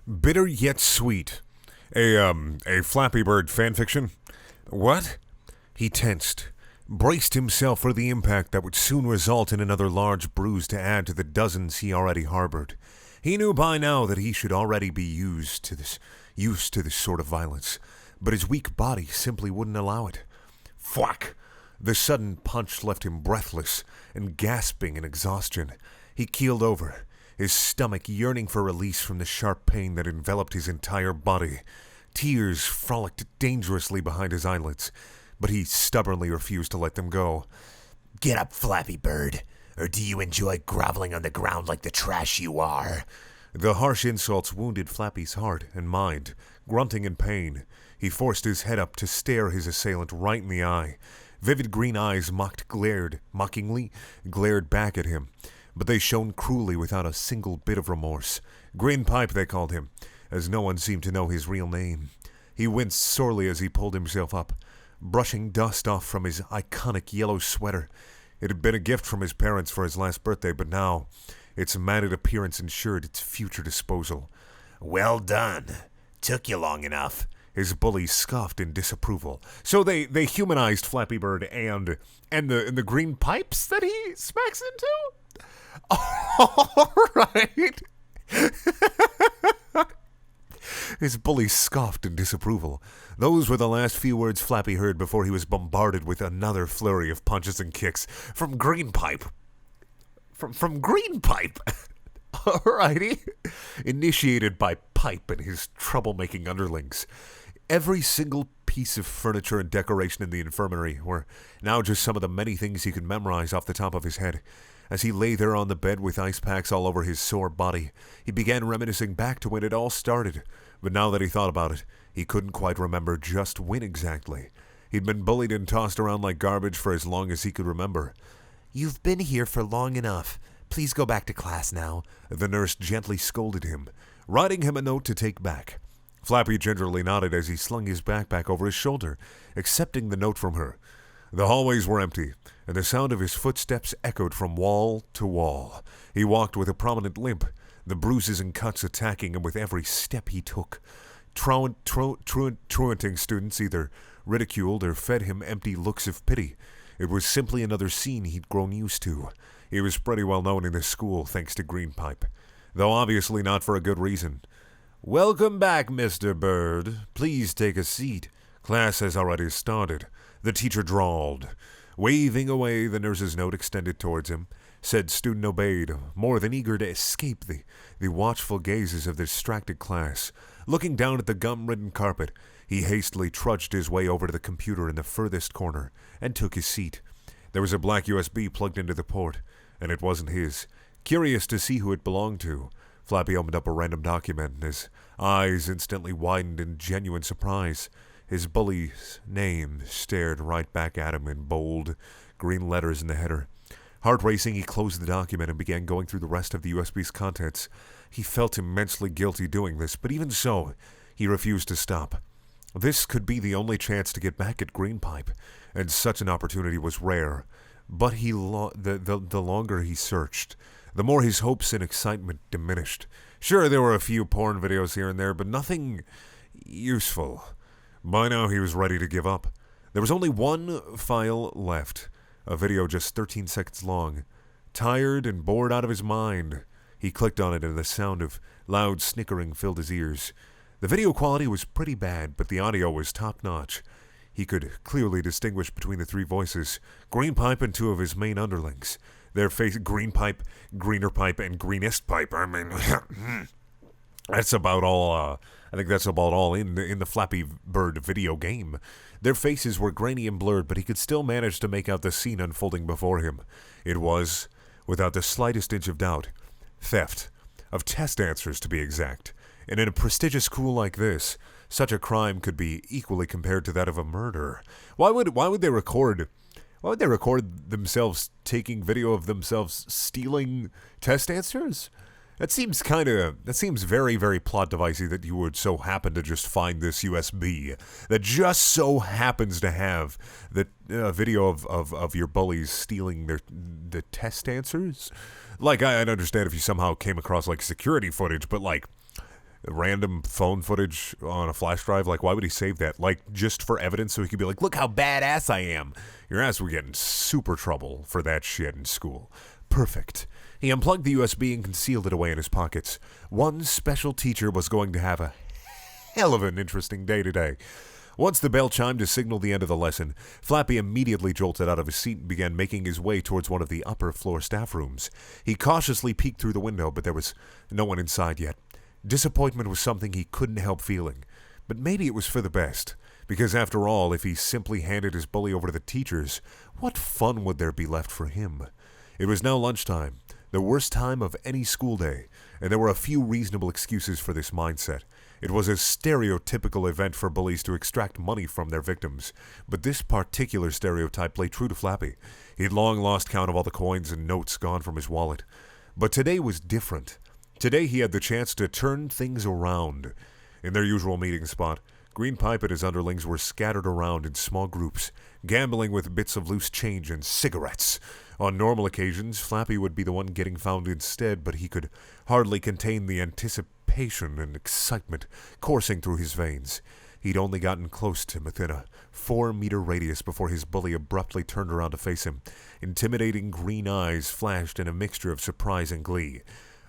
Bitter yet sweet. A Flappy Bird fanfiction? What? He tensed, braced himself for the impact that would soon result in another large bruise to add to the dozens he already harbored. He knew by now that he should already be used to this sort of violence, but his weak body simply wouldn't allow it. Thwack! The sudden punch left him breathless and gasping in exhaustion. He keeled over, his stomach yearning for release from the sharp pain that enveloped his entire body. Tears frolicked dangerously behind his eyelids, but he stubbornly refused to let them go. Get up, Flappy Bird, or do you enjoy groveling on the ground like the trash you are? The harsh insults wounded Flappy's heart and mind. Grunting in pain, he forced his head up to stare his assailant right in the eye. Vivid green eyes mockingly glared back at him, but they shone cruelly without a single bit of remorse. Grinpipe, they called him, as no one seemed to know his real name. He winced sorely as he pulled himself up, brushing dust off from his iconic yellow sweater. It had been a gift from his parents for his last birthday, but now its matted appearance ensured its future disposal. Well done. Took you long enough. His bullies scoffed in disapproval. So they humanized Flappy Bird and the green pipes that he smacks into? All right. His bullies scoffed in disapproval. Those were the last few words Flappy heard before he was bombarded with another flurry of punches and kicks from Greenpipe. From Greenpipe. Alrighty. Initiated by Pipe and his troublemaking underlings. Every single piece of furniture and decoration in the infirmary were now just some of the many things he could memorize off the top of his head. As he lay there on the bed with ice packs all over his sore body, he began reminiscing back to when it all started. But now that he thought about it, he couldn't quite remember just when exactly. He'd been bullied and tossed around like garbage for as long as he could remember. You've been here for long enough. Please go back to class now. The nurse gently scolded him, writing him a note to take back. Flappy gingerly nodded as he slung his backpack over his shoulder, accepting the note from her. The hallways were empty, and the sound of his footsteps echoed from wall to wall. He walked with a prominent limp, the bruises and cuts attacking him with every step he took. Truanting students either ridiculed or fed him empty looks of pity. It was simply another scene he'd grown used to. He was pretty well known in the school thanks to Greenpipe, though obviously not for a good reason. "Welcome back, Mr. Bird. Please take a seat. Class has already started," the teacher drawled. Waving away the nurse's note extended towards him, said student obeyed, more than eager to escape the watchful gazes of the distracted class. Looking down at the gum-ridden carpet, he hastily trudged his way over to the computer in the furthest corner and took his seat. There was a black USB plugged into the port, and it wasn't his. Curious to see who it belonged to, Flappy opened up a random document, and his eyes instantly widened in genuine surprise. His bully's name stared right back at him in bold, green letters in the header. Heart racing, he closed the document and began going through the rest of the USB's contents. He felt immensely guilty doing this, but even so, he refused to stop. This could be the only chance to get back at Greenpipe, and such an opportunity was rare. But the longer he searched, the more his hopes and excitement diminished. Sure, there were a few porn videos here and there, but nothing useful. By now, he was ready to give up. There was only one file left, a video just 13 seconds long. Tired and bored out of his mind, he clicked on it and the sound of loud snickering filled his ears. The video quality was pretty bad, but the audio was top-notch. He could clearly distinguish between the three voices, Greenpipe and two of his main underlings. Their face, Greenpipe, Greenerpipe, and Greenest Pipe. I mean, that's about all. I think that's about all in the Flappy Bird video game. Their faces were grainy and blurred, but he could still manage to make out the scene unfolding before him. It was, without the slightest inch of doubt, theft of test answers, to be exact. And in a prestigious school like this, such a crime could be equally compared to that of a murder. Why would they record themselves taking video of themselves stealing test answers? That seems very, very plot devicey that you would so happen to just find this USB that just so happens to have the video of your bullies stealing the test answers. Like, I'd understand if you somehow came across like security footage, but like random phone footage on a flash drive? Like, why would he save that? Like, just for evidence so he could be like, look how badass I am. Your ass would get in super trouble for that shit in school. Perfect. He unplugged the USB and concealed it away in his pockets. One special teacher was going to have a hell of an interesting day today. Once the bell chimed to signal the end of the lesson, Flappy immediately jolted out of his seat and began making his way towards one of the upper floor staff rooms. He cautiously peeked through the window, but there was no one inside yet. Disappointment was something he couldn't help feeling, but maybe it was for the best, because after all, if he simply handed his bully over to the teachers, what fun would there be left for him? It was now lunchtime, the worst time of any school day, and there were a few reasonable excuses for this mindset. It was a stereotypical event for bullies to extract money from their victims, but this particular stereotype lay true to Flappy. He had long lost count of all the coins and notes gone from his wallet. But today was different. Today he had the chance to turn things around. In their usual meeting spot, Green Pipe and his underlings were scattered around in small groups, gambling with bits of loose change and cigarettes. On normal occasions, Flappy would be the one getting found instead, but he could hardly contain the anticipation and excitement coursing through his veins. He'd only gotten close to within a 4-meter radius before his bully abruptly turned around to face him. Intimidating green eyes flashed in a mixture of surprise and glee.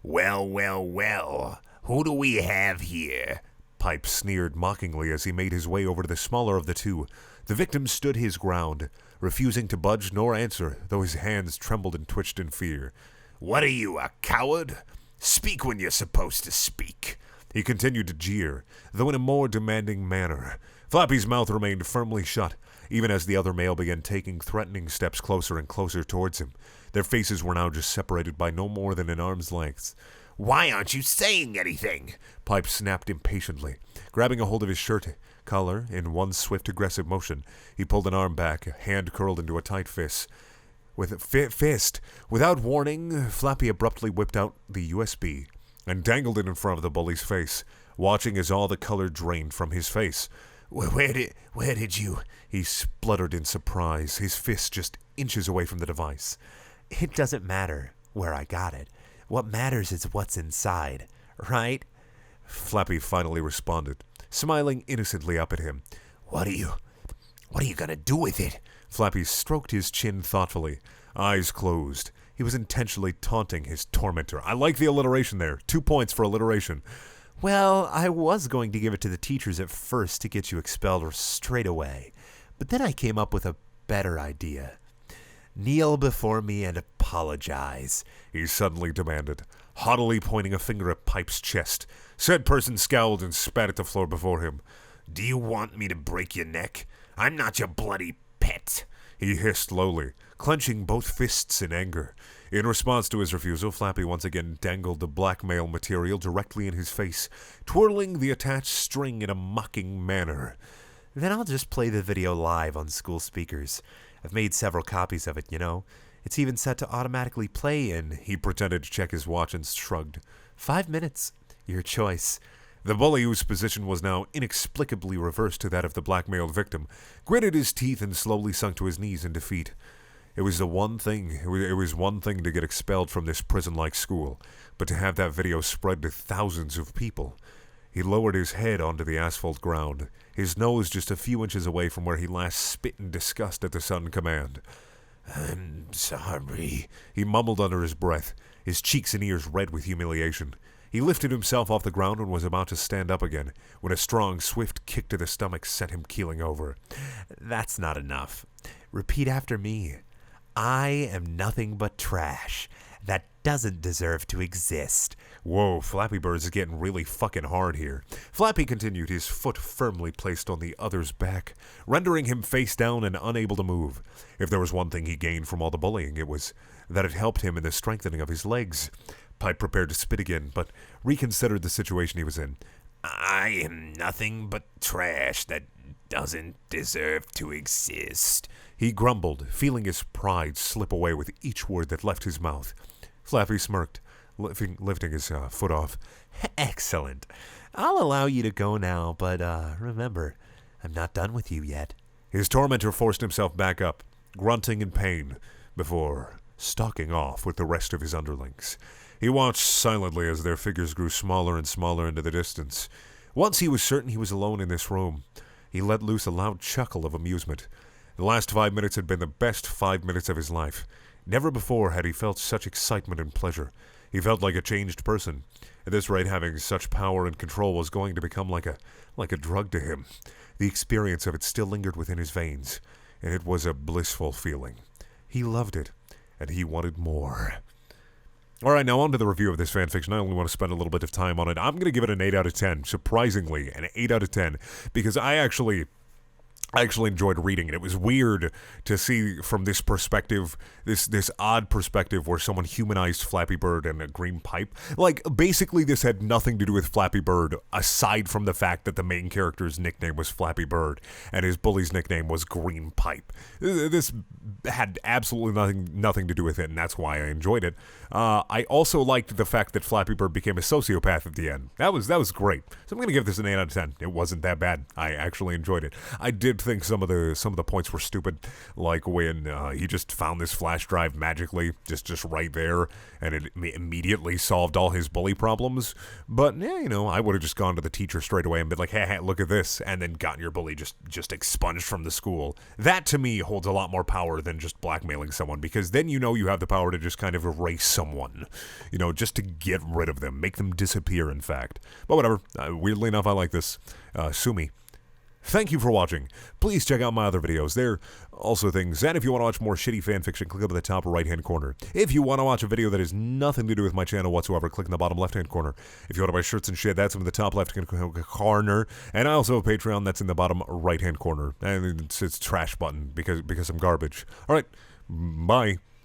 Well, well, well, who do we have here? Pipe sneered mockingly as he made his way over to the smaller of the two. The victim stood his ground, refusing to budge nor answer, though his hands trembled and twitched in fear. What are you, a coward? Speak when you're supposed to speak. He continued to jeer, though in a more demanding manner. Flappy's mouth remained firmly shut, even as the other male began taking threatening steps closer and closer towards him. Their faces were now just separated by no more than an arm's length. Why aren't you saying anything? Pipe snapped impatiently. Grabbing a hold of his shirt collar in one swift, aggressive motion, he pulled an arm back, a hand curled into a tight fist. Without warning, Flappy abruptly whipped out the USB and dangled it in front of the bully's face, watching as all the color drained from his face. Where did you? He spluttered in surprise, his fist just inches away from the device. It doesn't matter where I got it. What matters is what's inside, right? Flappy finally responded, smiling innocently up at him. What are you gonna do with it? Flappy stroked his chin thoughtfully, eyes closed. He was intentionally taunting his tormentor. I like the alliteration there. 2 points for alliteration. Well, I was going to give it to the teachers at first to get you expelled straight away, but then I came up with a better idea. Kneel before me and apologize, he suddenly demanded, haughtily pointing a finger at Pipe's chest. Said person scowled and spat at the floor before him. Do you want me to break your neck? I'm not your bloody pet, he hissed lowly, clenching both fists in anger. In response to his refusal, Flappy once again dangled the blackmail material directly in his face, twirling the attached string in a mocking manner. Then I'll just play the video live on school speakers. I've made several copies of it, you know. It's even set to automatically play in. He pretended to check his watch and shrugged. 5 minutes. Your choice. The bully, whose position was now inexplicably reversed to that of the blackmailed victim, gritted his teeth and slowly sunk to his knees in defeat. It was one thing to get expelled from this prison-like school, but to have that video spread to thousands of people. He lowered his head onto the asphalt ground, his nose just a few inches away from where he last spit in disgust at the sudden command. I'm sorry, he mumbled under his breath, his cheeks and ears red with humiliation. He lifted himself off the ground and was about to stand up again, when a strong, swift kick to the stomach sent him keeling over. That's not enough. Repeat after me. I am nothing but trash that doesn't deserve to exist. Whoa, Flappy Bird's getting really fucking hard here. Flappy continued, his foot firmly placed on the other's back, rendering him face down and unable to move. If there was one thing he gained from all the bullying, it was that it helped him in the strengthening of his legs. Pipe prepared to spit again, but reconsidered the situation he was in. I am nothing but trash that doesn't deserve to exist, he grumbled, feeling his pride slip away with each word that left his mouth. Flappy smirked, lifting his foot off. Excellent. I'll allow you to go now, but remember, I'm not done with you yet. His tormentor forced himself back up, grunting in pain, before stalking off with the rest of his underlings. He watched silently as their figures grew smaller and smaller into the distance. Once he was certain he was alone in this room, he let loose a loud chuckle of amusement. The last 5 minutes had been the best 5 minutes of his life. Never before had he felt such excitement and pleasure. He felt like a changed person. At this rate, having such power and control was going to become like a drug to him. The experience of it still lingered within his veins, and it was a blissful feeling. He loved it, and he wanted more. All right, now on to the review of this fanfiction. I only want to spend a little bit of time on it. I'm going to give it an 8 out of 10, surprisingly, an 8 out of 10, because I actually enjoyed reading it. It was weird to see from this perspective, this odd perspective where someone humanized Flappy Bird and a green pipe. Like, basically this had nothing to do with Flappy Bird, aside from the fact that the main character's nickname was Flappy Bird, and his bully's nickname was Green Pipe. This had absolutely nothing to do with it, and that's why I enjoyed it. I also liked the fact that Flappy Bird became a sociopath at the end. That was great. So I'm going to give this an 8 out of 10. It wasn't that bad. I actually enjoyed it. I did think some of the points were stupid, like when he just found this flash drive magically, just right there, and it immediately solved all his bully problems. But yeah, I would have just gone to the teacher straight away and been like, hey, look at this, and then gotten your bully just expunged from the school. That to me holds a lot more power than just blackmailing someone, because then you have the power to just kind of erase someone, just to get rid of them, make them disappear, in fact. But whatever. Weirdly enough, I like this. Sue me. Thank you for watching. Please check out my other videos. They're also things. And if you want to watch more shitty fanfiction, click up in the top right-hand corner. If you want to watch a video that has nothing to do with my channel whatsoever, click in the bottom left-hand corner. If you want to buy shirts and shit, that's in the top left-hand corner. And I also have a Patreon that's in the bottom right-hand corner. And it's trash button because I'm garbage. All right. Bye.